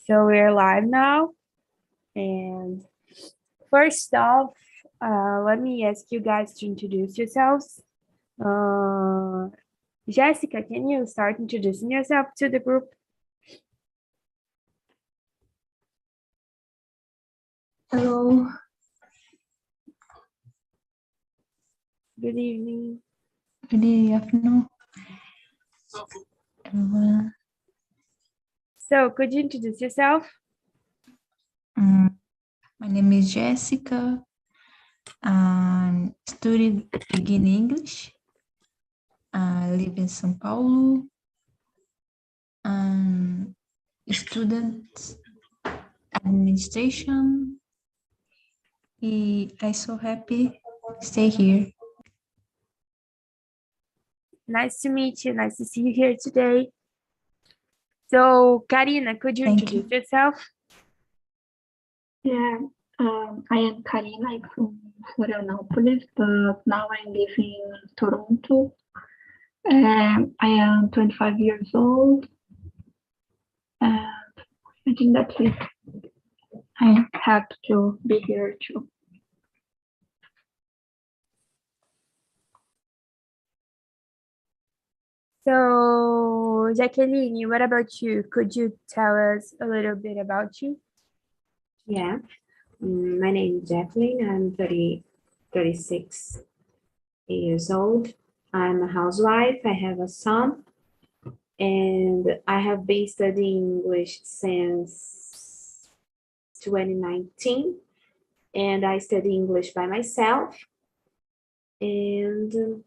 So we're live now. And first off, let me ask you guys to introduce yourselves. Jessica, can you start introducing yourself to the group? Hello. Good evening. Good afternoon, everyone. So could you introduce yourself? My name is Jessica. I studied begin English. I live in São Paulo. I'm a student administration. I'm so happy to stay here. Nice to meet you. Nice to see you here today. So Karina, could you Thank introduce yourself? Yeah, I am Karina. I'm from Florianópolis, but now I live in Toronto. I am 25 years old, and I think that's it. I'm happy to be here too. So Jacqueline, what about you? Could you tell us a little bit about you? Yeah, my name is Jacqueline. I'm 36 years old. I'm a housewife. I have a son, and I have been studying English since 2019, and I study English by myself. And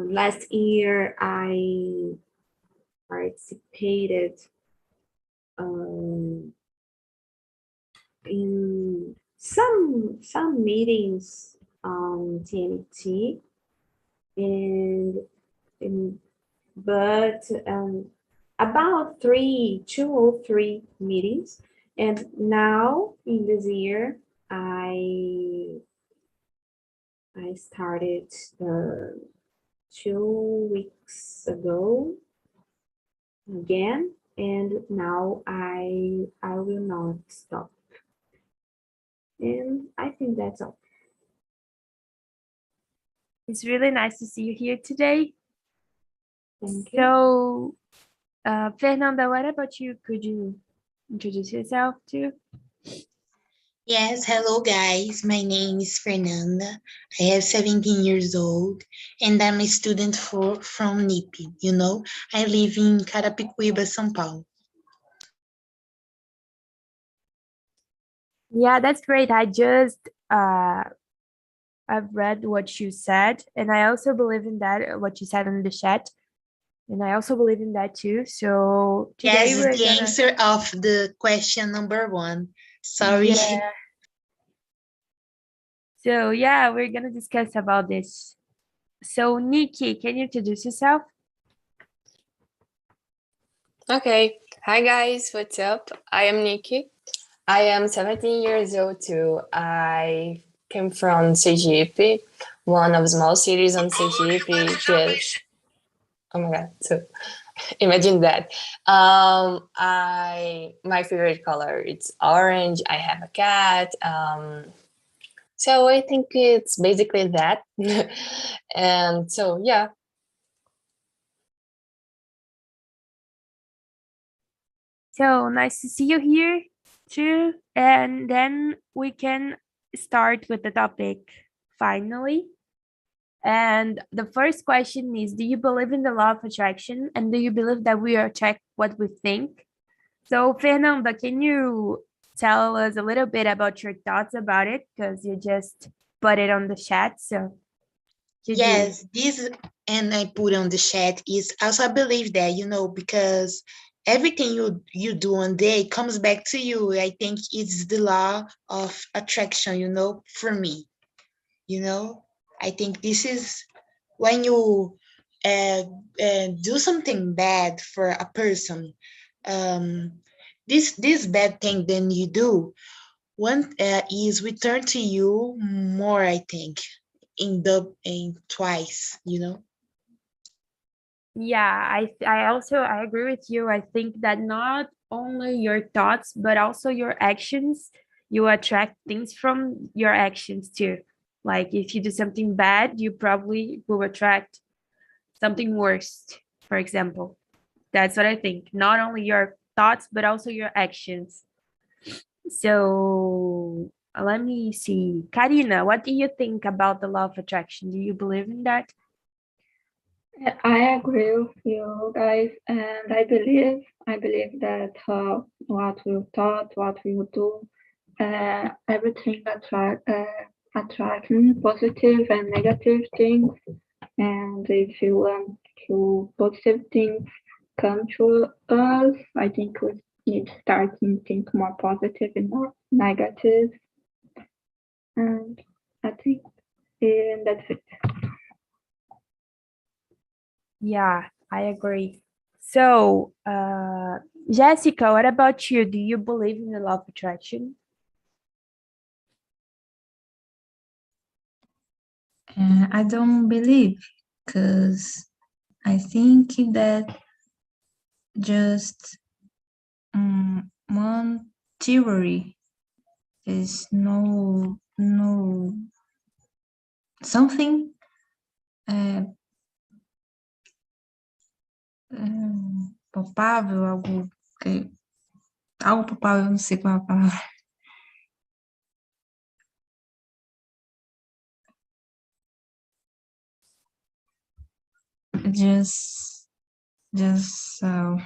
last year I participated in some meetings on TNT, but about 2 or 3 meetings, and now in this year I started 2 weeks ago again, and now I will not stop. And I think that's all. It's really nice to see you here today. Thank you. So, Fernanda, what about you? Could you introduce yourself too? Yes, hello guys. My name is Fernanda. I have 17 years old and I'm a student from NIP. You know, I live in Carapicuíba, São Paulo. Yeah, that's great. I've read what you said, and I also believe in that, what you said in the chat. And I also believe in that too. So today Yes, we're the gonna... answer of the question number 1. Sorry. Yeah. So yeah, we're gonna discuss about this. So Nikki, can you introduce yourself? Okay. Hi guys, what's up? I am Nikki. I am 17 years old too. I came from Sergipe, one of the small cities on Sergipe. Just, oh my god! So imagine that. My favorite color it's orange. I have a cat. So I think it's basically that. And so yeah. So nice to see you here too. And then we can start with the topic finally. And the first question is, do you believe in the law of attraction? And do you believe that we attract what we think? So Fernanda, can you tell us a little bit about your thoughts about it? Because you just put it on the chat. So Yes, this and I put on the chat is also I believe that, you know, because everything you do one day comes back to you. I think it's the law of attraction, you know, for me. You know, I think this is when you do something bad for a person. This bad thing then you do one is return to you more. I think in twice, you know. Yeah, I agree with you. I think that not only your thoughts but also your actions, you attract things from your actions too. Like if you do something bad, you probably will attract something worse, for example. That's what I think. Not only your thoughts but also your actions. So let me see. Karina, what do you think about the law of attraction? Do you believe in that? I agree with you guys, and I believe that what we thought, what we would do, everything attracting positive and negative things. And if you want to positive things come to us, I think we need to start to think more positive and more negative. And I think that's it. Yeah, I agree. So, Jessica, what about you? Do you believe in the law of attraction? I don't believe because I think that just one theory is no something palpável, algo palpável, não sei qual é a palavra. Just that's all.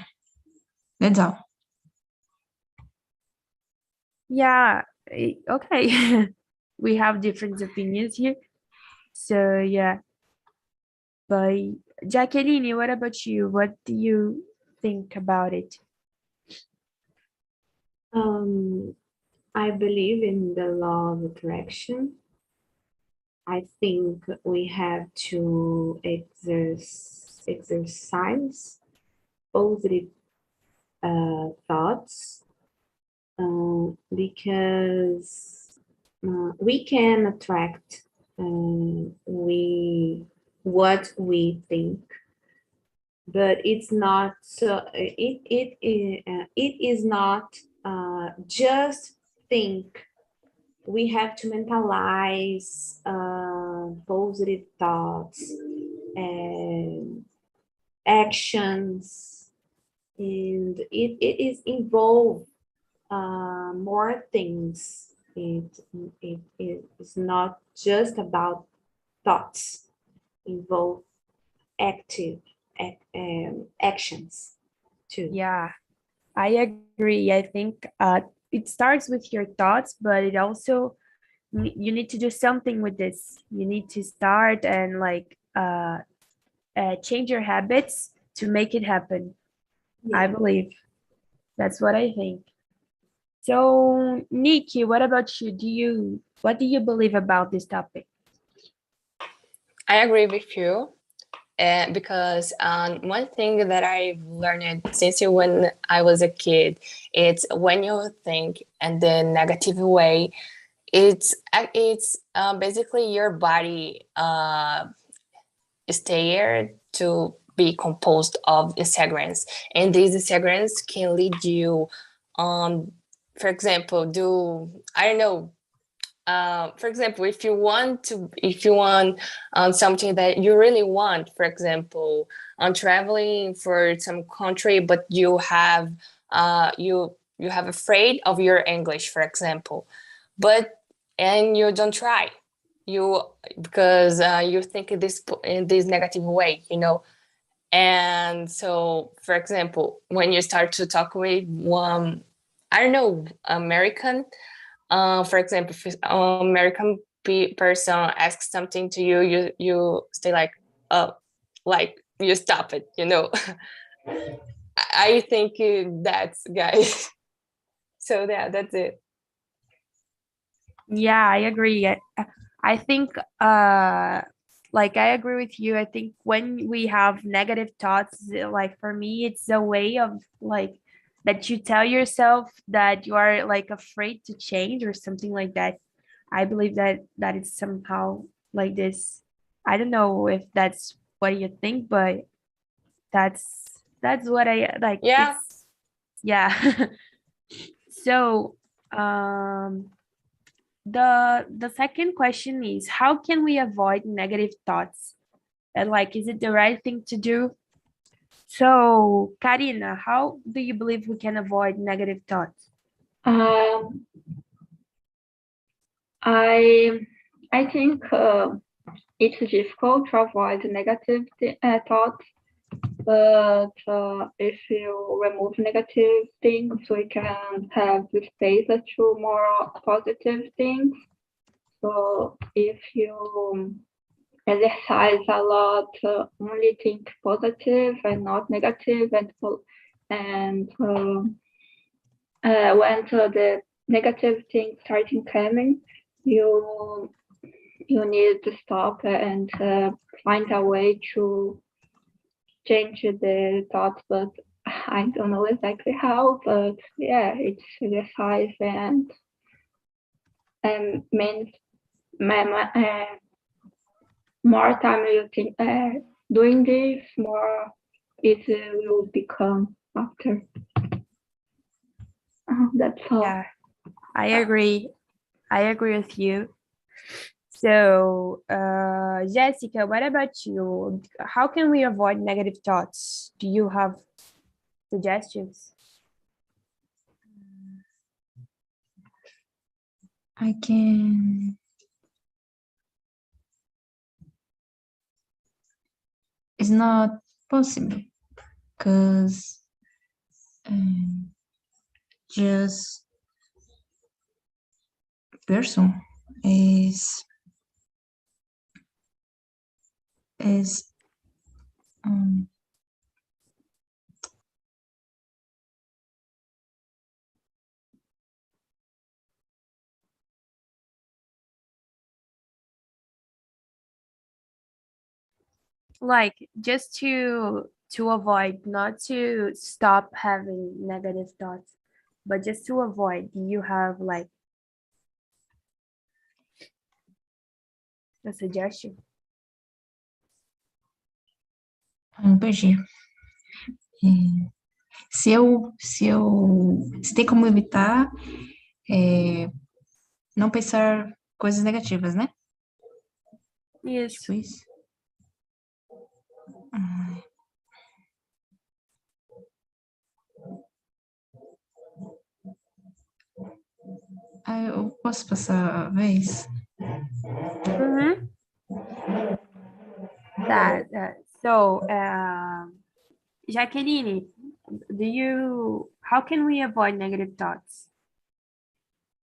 Yeah, okay. We have different opinions here. So, yeah. But Jacqueline, what about you? What do you think about it? I believe in the law of attraction. I think we have to exercise positive thoughts because we can attract what we think, but it's not so it is not just think. We have to mentalize positive thoughts and actions, and it is involved more things. It is not just about thoughts, involve active actions too. Yeah, I agree. I think it starts with your thoughts, but it also you need to do something with this. You need to start and like change your habits to make it happen. I Yeah. believe that's what I think. So, Nikki, what about you? What do you believe about this topic? I agree with you. Because one thing that I've learned since when I was a kid, it's when you think in the negative way, it's basically your body is there to be composed of integrants, and these integrants can lead you on, for example, do I don't know. For example, if you want something that you really want, for example, on traveling for some country, but you have you have afraid of your English, for example, and you don't try, you because you think in this negative way, and so, for example, when you start to talk with one, I don't know, American. For example, if an American person asks something to you, you stay like, oh, like you stop it. I think that's guys. So yeah, that's it. Yeah, I agree. I think like I agree with you. I think when we have negative thoughts, like for me, it's a way of like that you tell yourself that you are like afraid to change or something like that. I believe that it's somehow like this. I don't know if that's what you think, but That's what I like. Yeah. Yeah. So the second question is, how can we avoid negative thoughts? And like, is it the right thing to do? So, Karina, how do you believe we can avoid negative thoughts? I think it's difficult to avoid negative thoughts, but if you remove negative things, we can have the space to more positive things. So if you exercise a lot, only think positive and not negative, and when the negative things starting coming, you need to stop and find a way to change the thoughts, but I don't know exactly how, but yeah, it's exercise and means more time you think doing this, more it will become after. That's all. Yeah, I agree. I agree with you. So, Jessica, what about you? How can we avoid negative thoughts? Do you have suggestions? I can. It's not possible because just person is Like, just to avoid, not to stop having negative thoughts, but just to avoid. Do you have like a suggestion? perdi. Se tem como evitar, não pensar coisas negativas, né? Yes. Tipo isso. Eu posso passar a vez? Mm-hmm. So, Jacqueline, how can we avoid negative thoughts?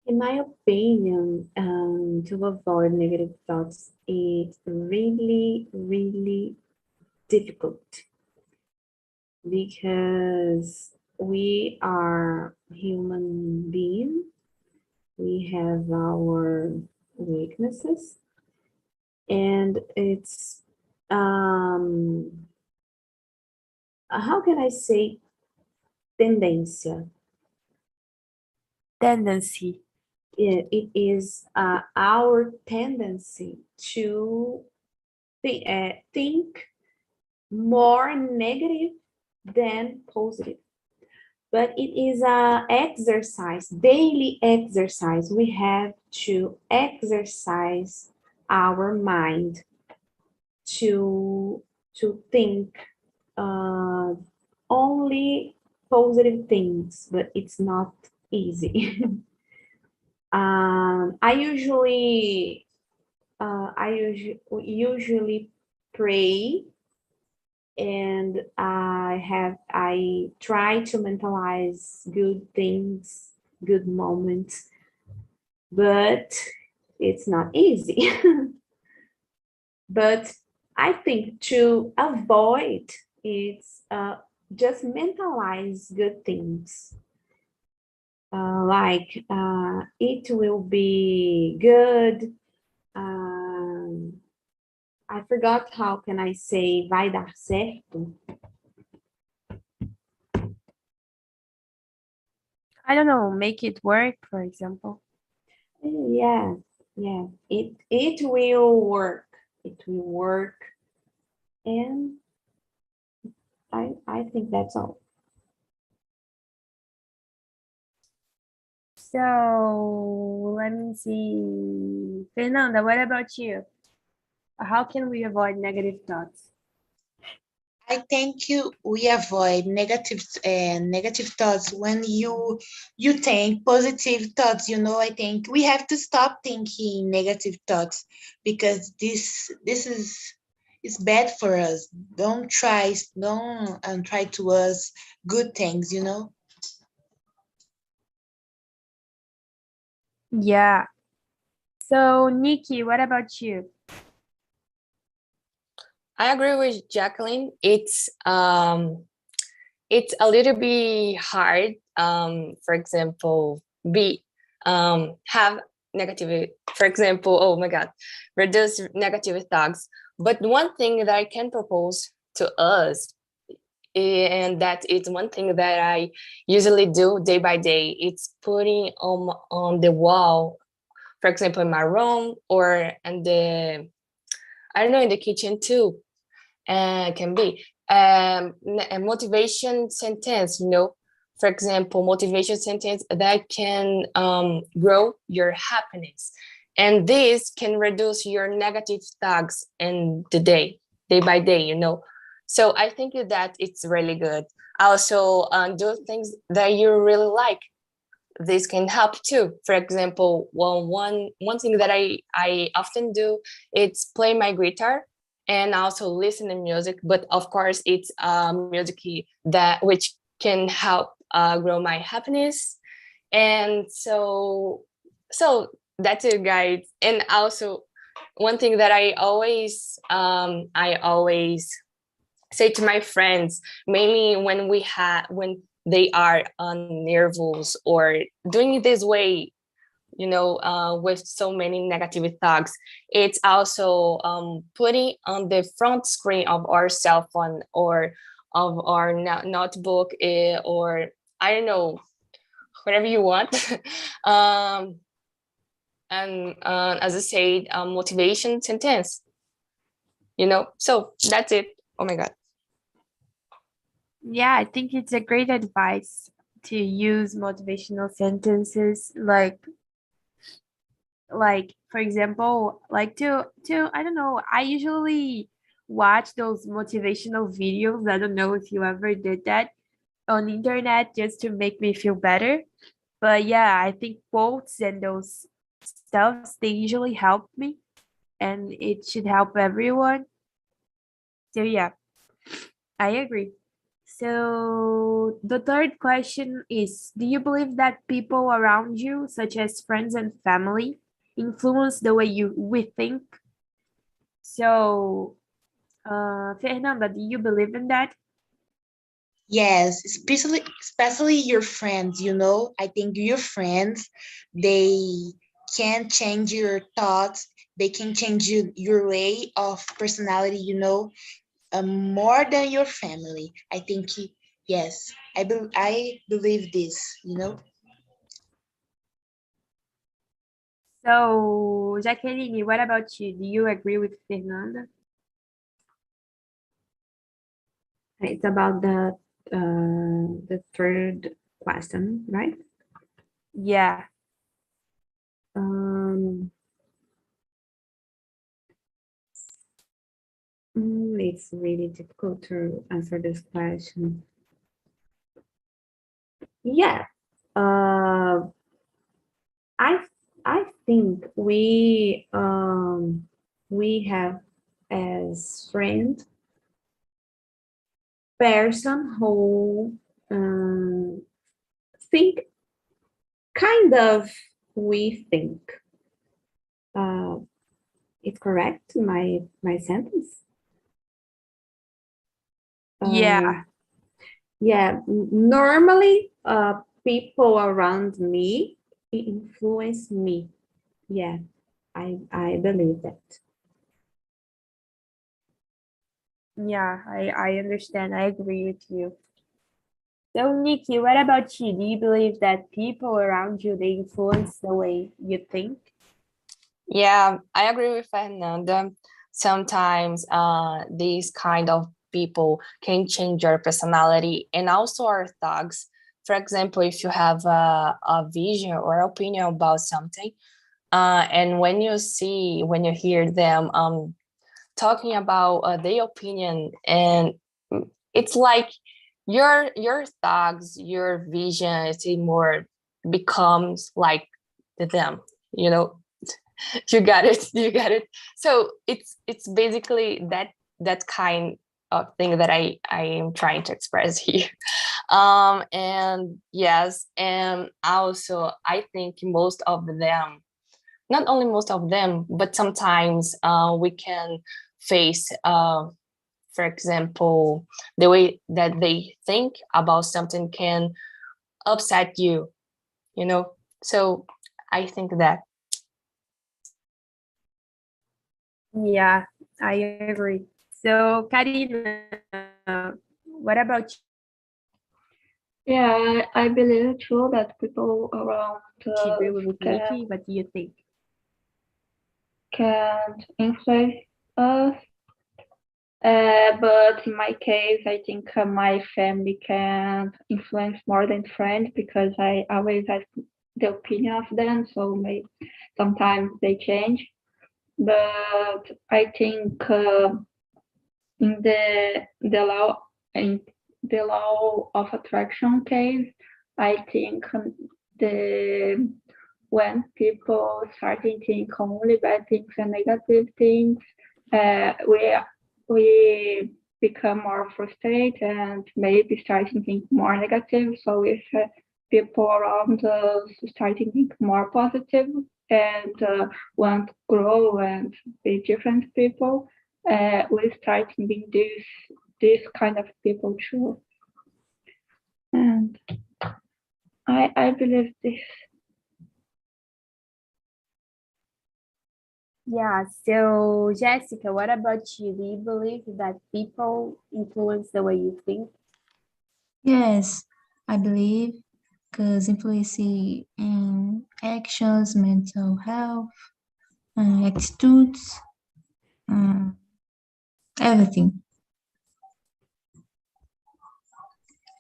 In my opinion, to avoid negative thoughts, it's really, really difficult because we are human beings. We have our weaknesses, and it's how can I say tendência? Tendency. It is our tendency to think more negative than positive. But it is a exercise, daily exercise. We have to exercise our mind to think only positive things, but it's not easy. I usually pray, and I try to mentalize good things, good moments, but it's not easy. But I think to avoid it's just mentalize good things. Like it will be good. I forgot how can I say vai dar certo. I don't know, make it work, for example. Yeah. It will work. It will work, and I think that's all. So let me see. Fernanda, what about you? How can we avoid negative thoughts? I think we avoid negative thoughts when you think positive thoughts. I think we have to stop thinking negative thoughts because this is bad for us. Don't try to us good things. Yeah. So Nikki, what about you? I agree with Jacqueline. It's a little bit hard. For example, have negative. For example, oh my God, reduce negative thoughts. But one thing that I can propose to us, and that is one thing that I usually do day by day. It's putting on the wall, for example, in my room or in the, I don't know, in the kitchen too. Can be a motivation sentence, for example, motivation sentence that can grow your happiness, and this can reduce your negative thoughts in the day by day. So I think that it's really good. Also, do things that you really like. This can help too. For example, one thing that I often do, it's play my guitar and also listen to music. But of course, it's music that which can help grow my happiness. And so that's it, guys. And also, one thing that I always say to my friends, mainly when they are nervous or doing it this way, with so many negative thoughts, it's also putting on the front screen of our cell phone or of our notebook, or I don't know, whatever you want. And as I said, motivation sentence, so that's it. Oh my God. Yeah, I think it's a great advice to use motivational sentences like for example, like to I don't know, I usually watch those motivational videos. I don't know if you ever did that on internet just to make me feel better. But yeah, I think quotes and those stuffs they usually help me and it should help everyone. So yeah, I agree. So the third question is, do you believe that people around you, such as friends and family, influence the way we think? So, Fernanda, do you believe in that? Yes, especially your friends. I think your friends, they can change your thoughts, they can change your way of personality, more than your family. I think yes, I believe this. So, Jacqueline, what about you? Do you agree with Fernanda? It's about the third question, right? Yeah. Um, it's really difficult to answer this question. Yeah. I I think we have as friend person who think kind of we think. Uh, it's correct my sentence. Yeah. Yeah. Normally, people around me influence me. Yeah, I believe that. Yeah, I understand. I agree with you. So, Nikki, what about you? Do you believe that people around you they influence the way you think? Yeah, I agree with Fernanda. Sometimes these kind of people can change your personality and also our thoughts. For example, if you have a vision or opinion about something, and when you hear them talking about their opinion, and it's like your thoughts, your vision, it's more becomes like them, you know. You got it. So it's basically that kind of thing that I am trying to express here. And yes, and also I think most of them, not only most of them, but sometimes we can face for example, the way that they think about something can upset you, you know. So I think that. Yeah, I agree. So, Karina, what about Yeah, I believe too that people around you? Agree with can, Nikki? What do you think? can influence us. But in my case, I think my family can influence more than friends because I always ask the opinion of them, so sometimes they change. But I think in the law of attraction case, I think the when people start to think only bad things and negative things, we become more frustrated and maybe start to think more negative. So if people around us start to think more positive and want to grow and be different people, we start being this kind of people too. And I believe this. Yeah, so Jessica, what about you? Do you believe that people influence the way you think? Yes, I believe because influence in actions, mental health, attitudes, everything.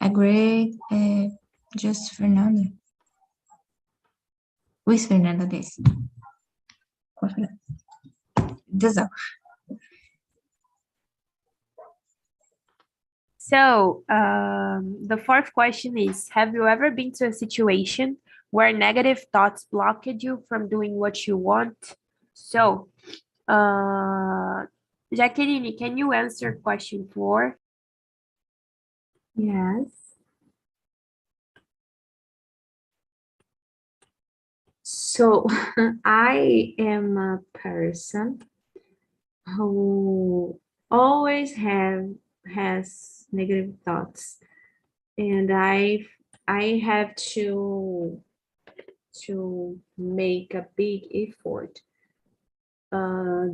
Agree, just Fernanda. With Fernanda desse. Desal. So, the fourth question is, have you ever been to a situation where negative thoughts blocked you from doing what you want? So, Jacqueline, can you answer question 4? Yes. So I am a person who always has negative thoughts, and I have to make a big effort,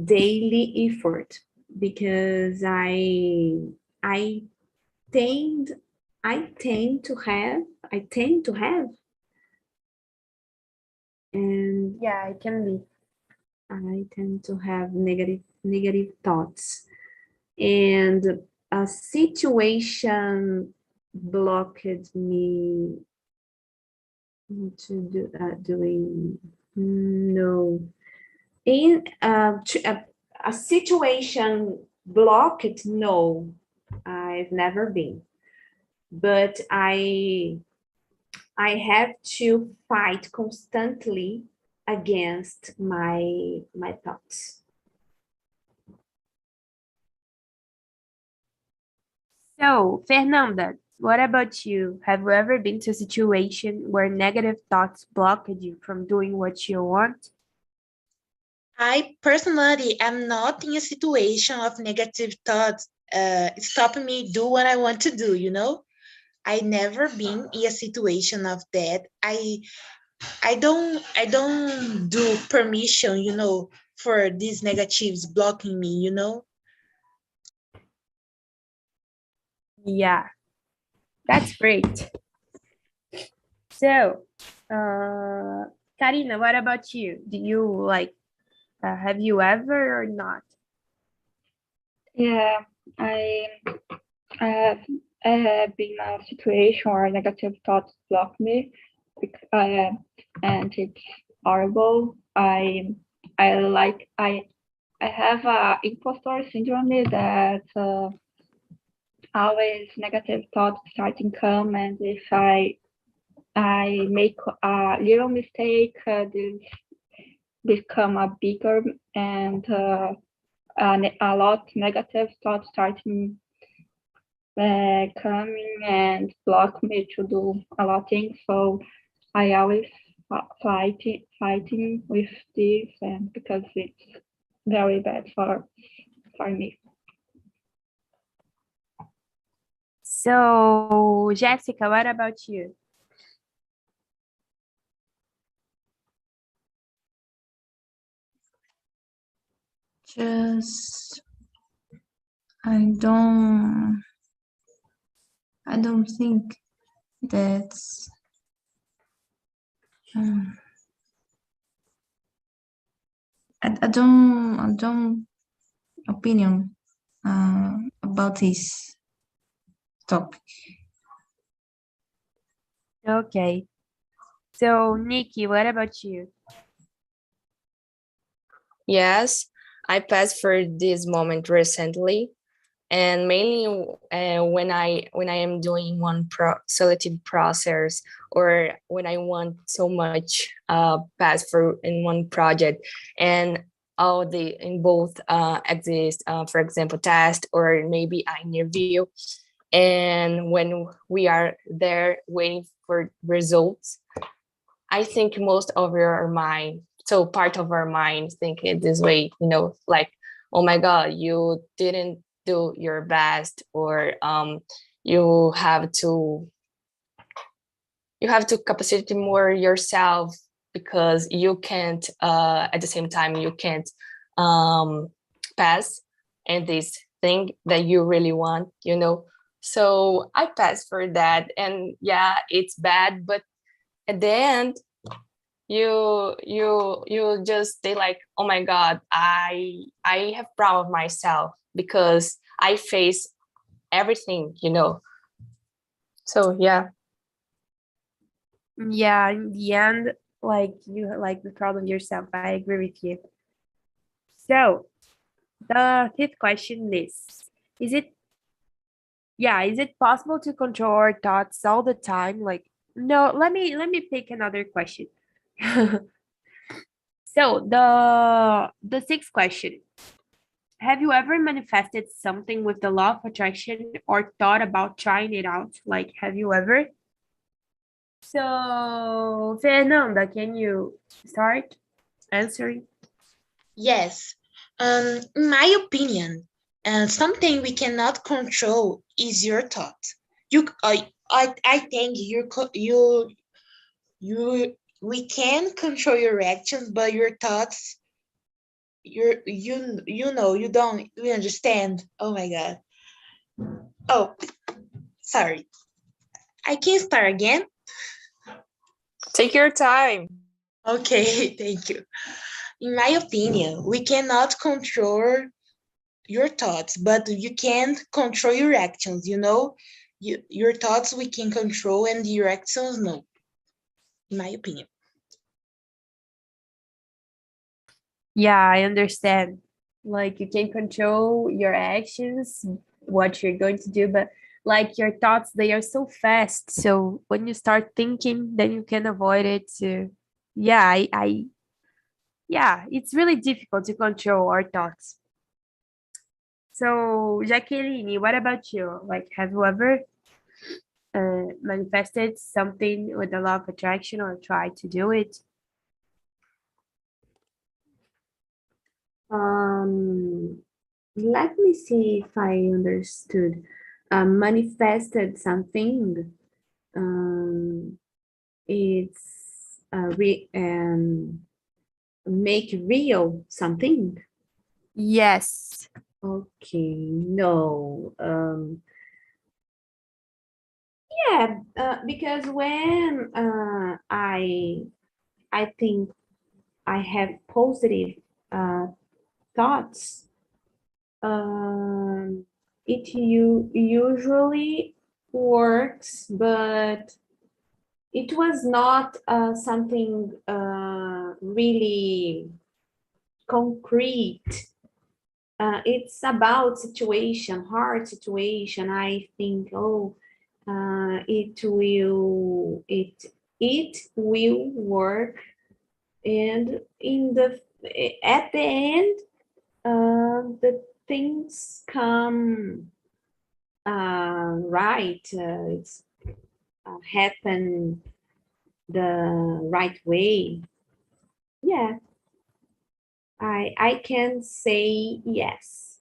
daily effort, because I tend I tend to have, and Yeah, it can be. I tend to have negative thoughts, and a situation blocked me to doing no. In a situation blocked, no, I've never been, but I have to fight constantly against my thoughts. So, Fernanda, what about you? Have you ever been to a situation where negative thoughts blocked you from doing what you want? I personally am not in a situation of negative thoughts stopping me do what I want to do, you know? I never been in a situation of that. I don't do permission, you know, for these negatives blocking me, you know? Yeah, that's great. So, Karina, what about you? Do you have you ever or not? Yeah, I have been in a situation where negative thoughts block me, and it's horrible. I have a imposter syndrome that always negative thoughts starting come, and if I make a little mistake, this become a bigger and a lot negative thoughts starting coming and block me to do a lot of things. So I always fighting with this, and because it's very bad for me. So, Jessica, what about you? Just I don't think that's I don't opinion about this topic. Okay. So, Nikki, what about you? Yes, I passed for this moment recently, and mainly when I am doing one selective process, or when I want so much pass for in one project, and all the in both exist, for example, test or maybe an interview, and when we are there waiting for results, I think most of our mind, so part of our mind think it this way, like, oh my God, you didn't do your best, or you have to capacity more yourself, because you can't at the same time you can't pass and this thing that you really want. So I passed for that, and yeah, it's bad, but at the end you just stay like, oh my God, I have proud of myself because I face everything. So yeah. Yeah, in the end, like you like the problem yourself. I agree with you. So, the fifth question is it possible to control our thoughts all the time? Like, no, let me pick another question. So, the sixth question. Have you ever manifested something with the law of attraction or thought about trying it out? Like, have you ever? So, Fernanda, can you start answering? Yes. In my opinion, something we cannot control is your thought. I think we can control your actions, but your thoughts, you don't, you understand. Oh my God. Oh, sorry. I can start again. Take your time. Okay, thank you. In my opinion, we cannot control your thoughts, but you can control your actions. Your thoughts we can control, and your actions no, in my opinion. Yeah, I understand. Like you can control your actions, what you're going to do, but like your thoughts, they are so fast. So when you start thinking, then you can avoid it. So yeah, yeah, it's really difficult to control our thoughts. So Jacqueline, what about you? Like, have you ever manifested something with the law of attraction or tried to do it? Let me see if I understood. Manifested something. It's make real something. Yes. Okay, no. Yeah, because when I think I have positive thoughts, um, it usually works, but it was not something really concrete. It's about situation, hard situation. I think, it will work, and at the end, the things come right. It's happen the right way. Yeah, I can say yes.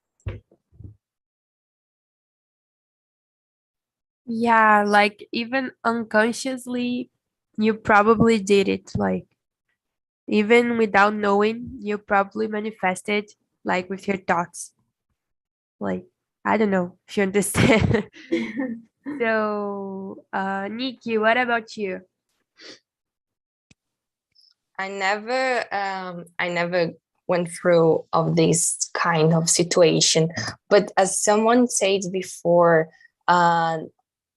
Yeah, like even unconsciously, you probably did it. Like even without knowing, you probably manifested like with your thoughts. Like I don't know if you understand. So, Nikki, what about you? I never went through of this kind of situation, but as someone said before,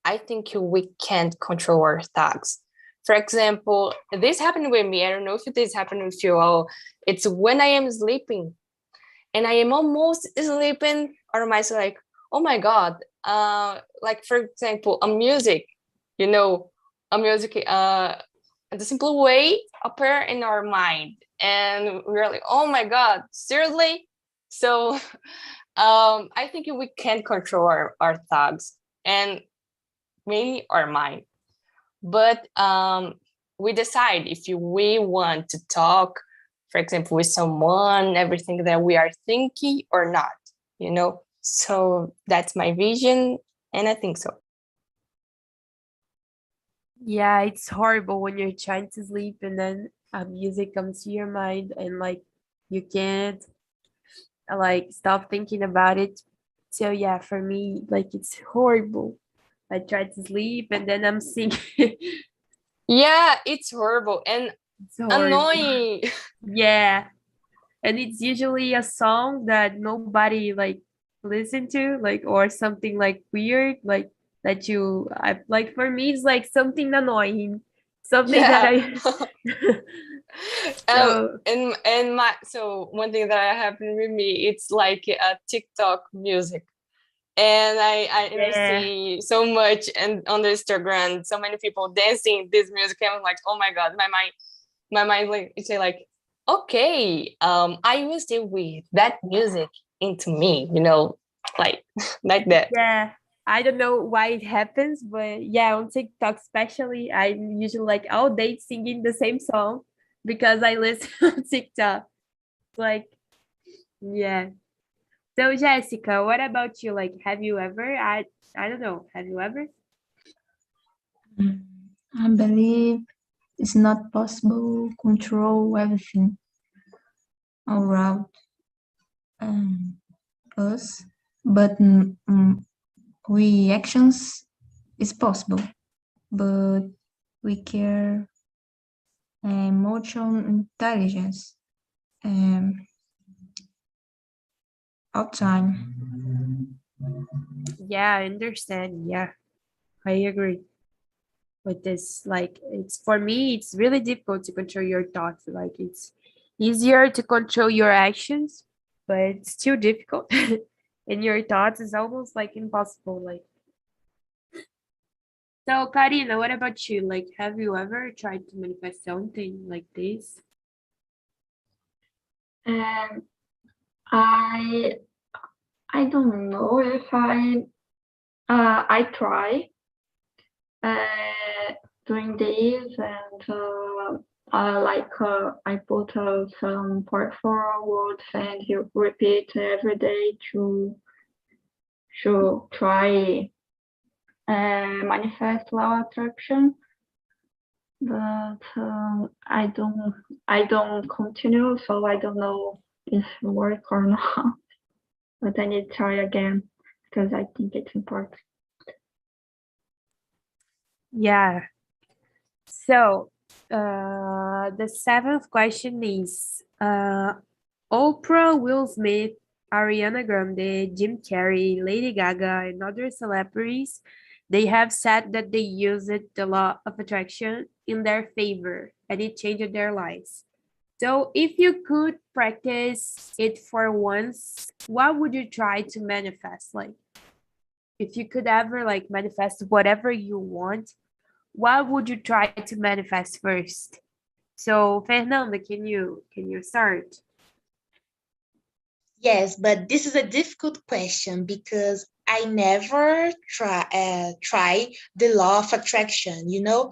I think we can't control our thoughts. For example, this happened with me. I don't know if this happened with you all. It's when I am sleeping and I am almost sleeping, or myself like, oh my God. Like for example, a music, you know, a music, the simple way appear in our mind. And we're like, oh my God, seriously? So I think we can control our thoughts and maybe our mind. But we decide if we want to talk, for example, with someone, everything that we are thinking or not, you know? So that's my vision, and I think so. Yeah, it's horrible when you're trying to sleep and then music comes to your mind and like you can't like stop thinking about it. So yeah, for me, like it's horrible. I try to sleep and then I'm singing. Yeah, it's horrible and It's horrible. annoying. Yeah. And it's usually a song that nobody like listen to, like or something like weird, like that like for me it's like something annoying. Something that Yeah. I so And my so one thing that happened with me, it's like a TikTok music. And I yeah. see so much and on the Instagram, so many people dancing this music. And I'm like, oh my God, my mind like you say like, okay, I will stay with that music into me, you know, like like that. Yeah, I don't know why it happens, but yeah, on TikTok especially, I'm usually like all day singing the same song because I listen on TikTok. Like, yeah. So Jessica, what about you? Like, have you ever? I don't know. Have you ever? I believe it's not possible control everything around us, but we actions is possible, but we care emotional intelligence all time. Yeah, I understand. Yeah, I agree with this. Like, it's for me, it's really difficult to control your thoughts. Like, it's easier to control your actions, but it's still difficult. And your thoughts is almost like impossible. Like, so Karina, what about you? Like, have you ever tried to manifest something like this? And I don't know if I try doing this, and I put some part for words and you repeat every day to try manifest law of attraction. But I don't continue, so I don't know if it work or not. But I need to try again because I think it's important. Yeah. So, the seventh question is, Oprah, Will Smith, Ariana Grande, Jim Carrey, Lady Gaga, and other celebrities, they have said that they used the law of attraction in their favor and it changed their lives. So if you could practice it for once, what would you try to manifest? Like if you could ever like manifest whatever you want, what would you try to manifest first? So Fernanda, can you start? Yes, but this is a difficult question because I never try the law of attraction, you know?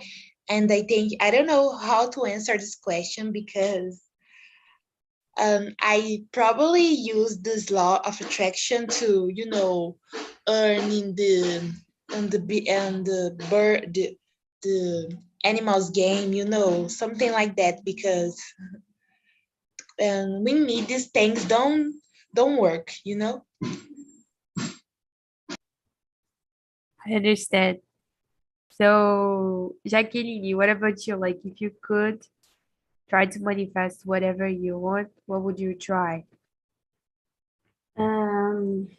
And I think I don't know how to answer this question because I probably use this law of attraction to, you know, earn in the and the bird the animals game, you know, something like that because we need these things don't work, you know. I understand. So Jacqueline, what about you? Like if you could try to manifest whatever you want, what would you try? Um,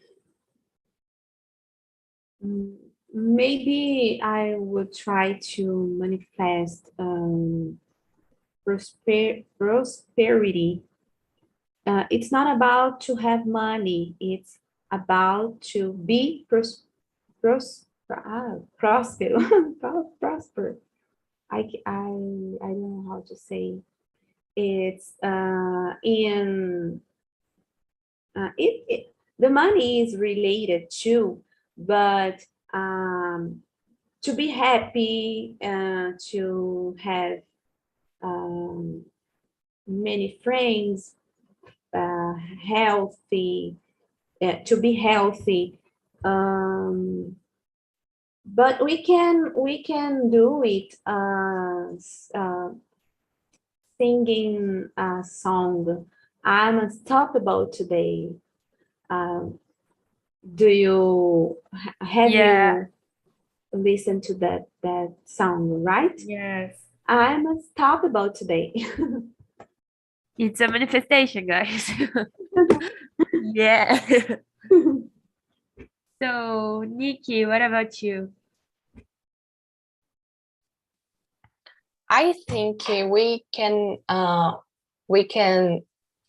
Maybe I would try to manifest prosperity. It's not about to have money. It's about to be prosper. Prosper. I don't know how to say. It's in the money is related too, but to be happy, to have many friends, healthy, to be healthy. But we can do it singing a song. I'm unstoppable today. Do you have Yeah. you listened to that song, right? Yes. I'm unstoppable today. It's a manifestation, guys. Yeah. So Nikki, what about you? I think we can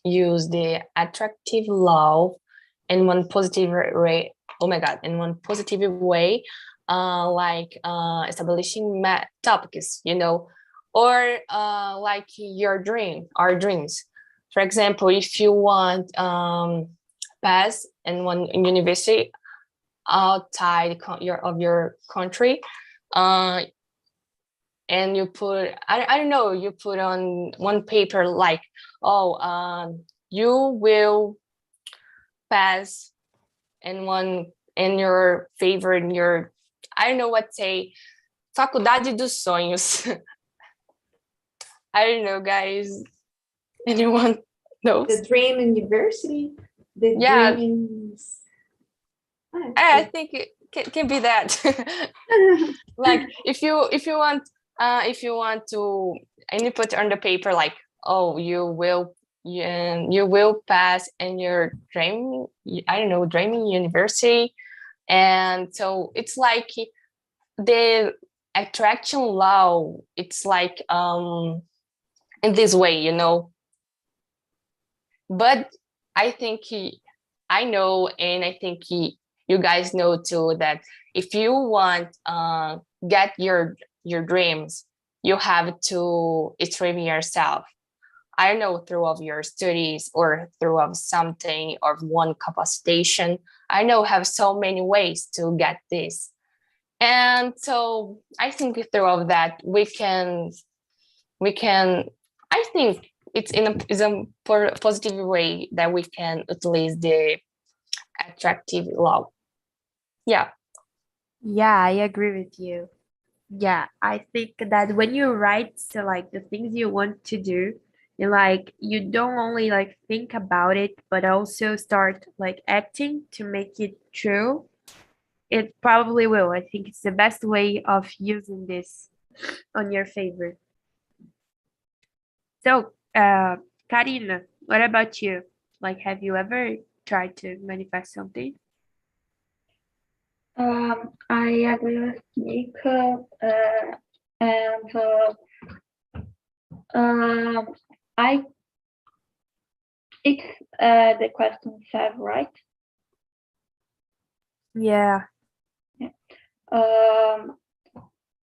use the attractive law in one positive way. Oh my God, in one positive way, like establishing topics, you know, or like our dreams. For example, if you want pass in one university outside of your country, and you put I don't know, you put on one paper like, oh, you will pass in your favorite, in your, I don't know what say, faculdade dos sonhos. I don't know, guys. Anyone knows? The Dream University. The Yeah. dreams. I think it can be that. Like if you want to, and you put on the paper like, oh, you will pass in your dream, I don't know, dreaming university. And so it's like the attraction law, it's like in this way, you know. But I think I know, and I think you guys know too, that if you want get your dreams, you have to achieve yourself. I don't know, through of your studies or through of something or one capacitation. I know have so many ways to get this. And so I think through of that we can I think it's is a positive way that we can utilize the attractive law. Yeah. Yeah, I agree with you. Yeah, I think that when you write so like the things you want to do, you don't only like think about it, but also start like acting to make it true. It probably will. I think it's the best way of using this on your favor. So, Karina, what about you? Like, have you ever try to manifest something. I agree with Nick, and I it's the question 7, right? Yeah.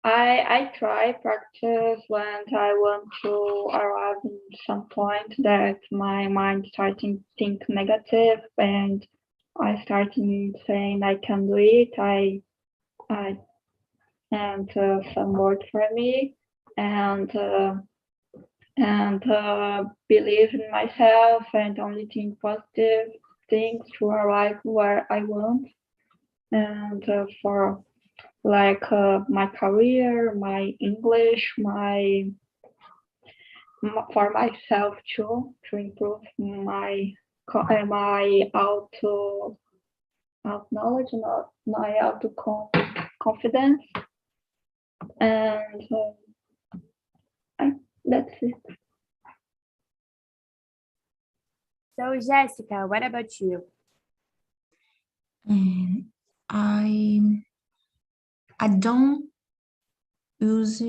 I try practice when I want to arrive in some point that my mind starting to think negative and I starting saying I can do it. And some word for me and believe in myself and only think positive things to arrive where I want and for like my career, my English, for myself too, to improve my auto knowledge, not my auto confidence, and that's it. So Jessica, what about you? And I don't use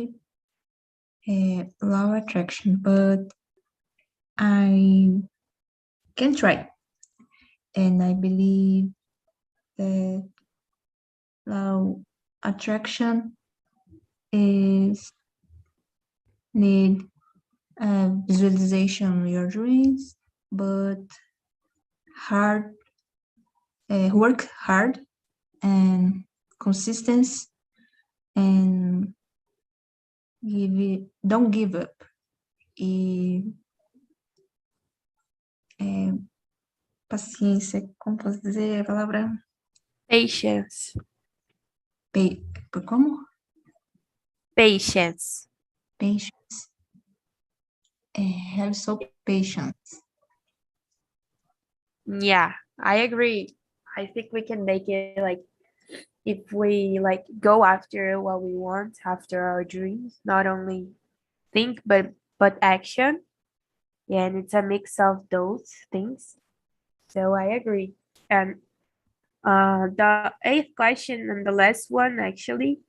law of attraction, but I can try. And I believe that law attraction is need visualization of your dreams, but work hard and consistency and don't give up. E paciência, como posso dizer a palavra? Patience. Como? Patience. Patience. Have so patience. Yeah, I agree. I think we can make it like if we like go after what we want, after our dreams, not only think but action. Yeah, and it's a mix of those things. So I agree. And the 8th question and the last one actually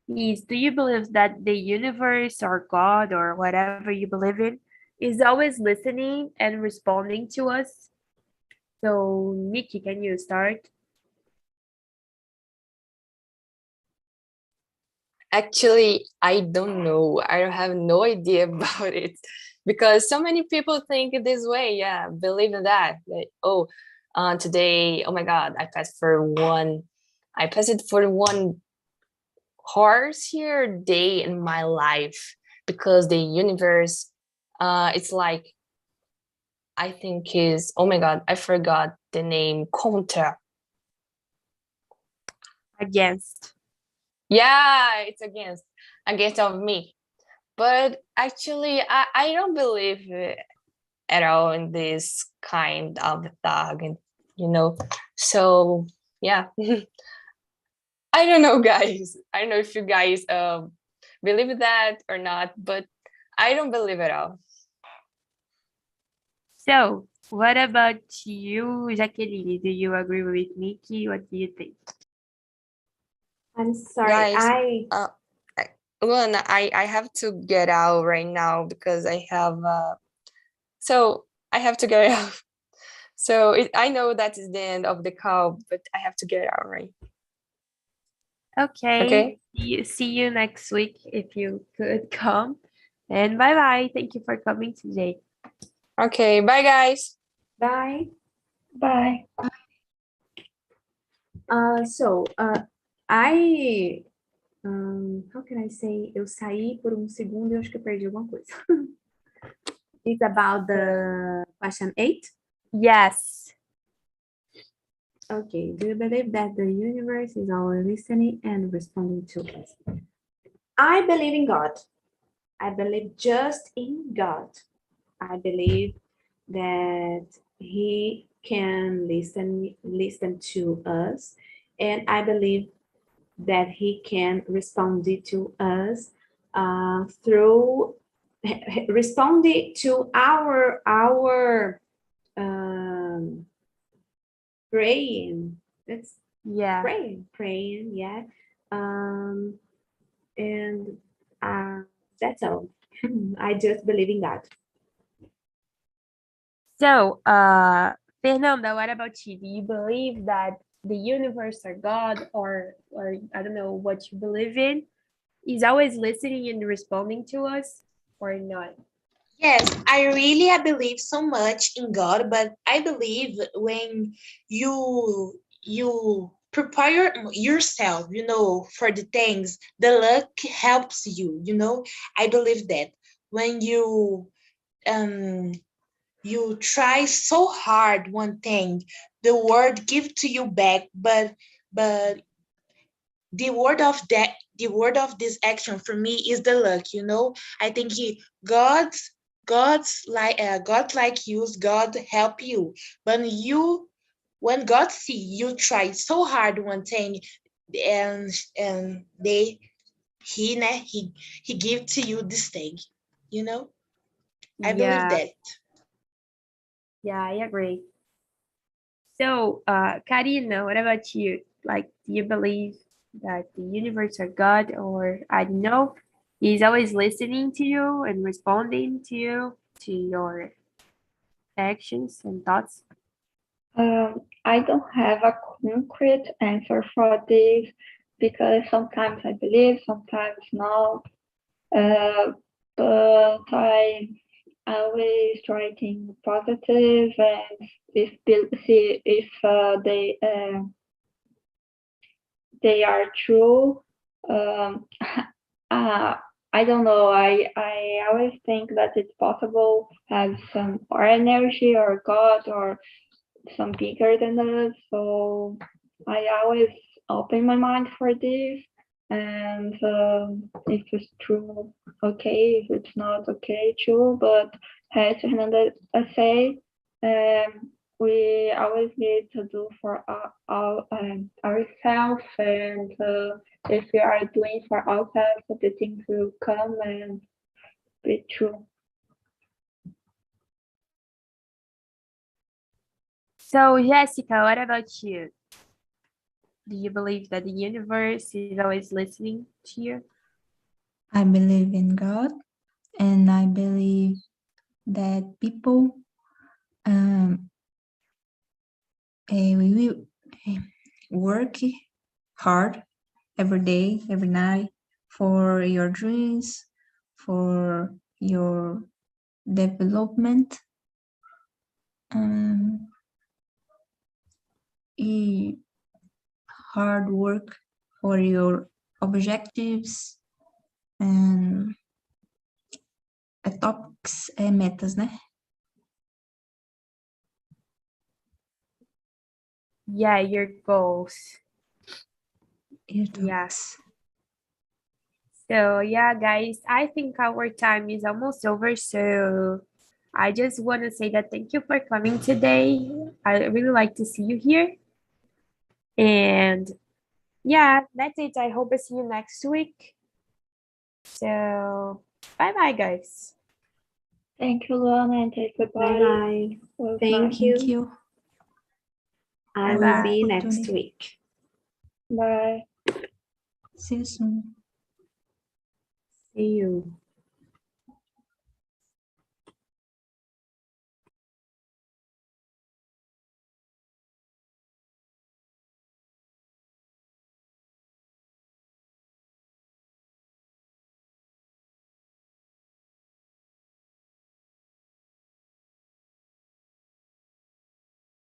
is, do you believe that the universe or God or whatever you believe in is always listening and responding to us? So Nikki, can you start? Actually, I don't know. I don't have no idea about it because so many people think this way. Yeah, believe in that. Today, oh my God, I passed for one horse day in my life because the universe, it's like, I think is, oh my God, I forgot the name, contra. Against. Yeah, it's against of me. But actually, I don't believe at all in this kind of thug, and So yeah, I don't know, guys. I don't know if you guys believe that or not, but I don't believe at all. So what about you, Jacqueline? Do you agree with Nikki? What do you think? I'm sorry. Guys, I have to get out right now because I have so I have to get out. So I know that is the end of the call, but I have to get out, right? Okay. Okay. See you next week if you could come. And bye-bye. Thank you for coming today. Okay, bye guys. Bye. Bye. I how can I say? Eu saí por segundo e eu acho que eu perdi alguma coisa. It's about the question 8. Yes. Okay. Do you believe that the universe is always listening and responding to us? I believe in God. I believe just in God. I believe that He can listen to us, and I believe that He can respond to us through responding to our praying. That's Yeah. praying, yeah. And that's all. I just believe in God. So, Fernanda, what about you? Do you believe that the universe or God or I don't know what you believe in is always listening and responding to us or not? Yes, I believe so much in God, but I believe when you prepare yourself, for the things, the luck helps you. I believe that when um you try so hard one thing, the world give to you back, but the word of this action for me is the luck. I think God like use God help you when God see you try so hard one thing, and he give to you this thing. you know I believe Yeah, that. yeah, I agree. So, Karina, what about you? Like, do you believe that the universe or God or I don't know is always listening to you and responding to you, to your actions and thoughts? I don't have a concrete answer for this because sometimes I believe, sometimes not. But I always try to think positive and see if they are true. Um, I don't know. I always think that it's possible have some or energy or God or some bigger than us. So I always open my mind for this. And if it's true, okay. If it's not, okay, true. But as Fernanda say, we always need to do for ourselves. And if we are doing for ourselves, the things will come and be true. So, Jessica, what about you? Do you believe that the universe is always listening to you? I believe in God, and I believe that people we will work hard every day, every night for your dreams, for your development. Hard work for your objectives and topics, metas, né? Yeah, your goals. Your Yeah. topics. So, yeah, guys, I think our time is almost over. So, I just want to say that thank you for coming today. I really like to see you here. And yeah, that's it. I hope I see you next week. So, bye bye, guys. Thank you, Luana, and everybody. Bye bye. Thank Thank you. I Bye will bye. be next Opportunity. week. Bye. See you soon. See you.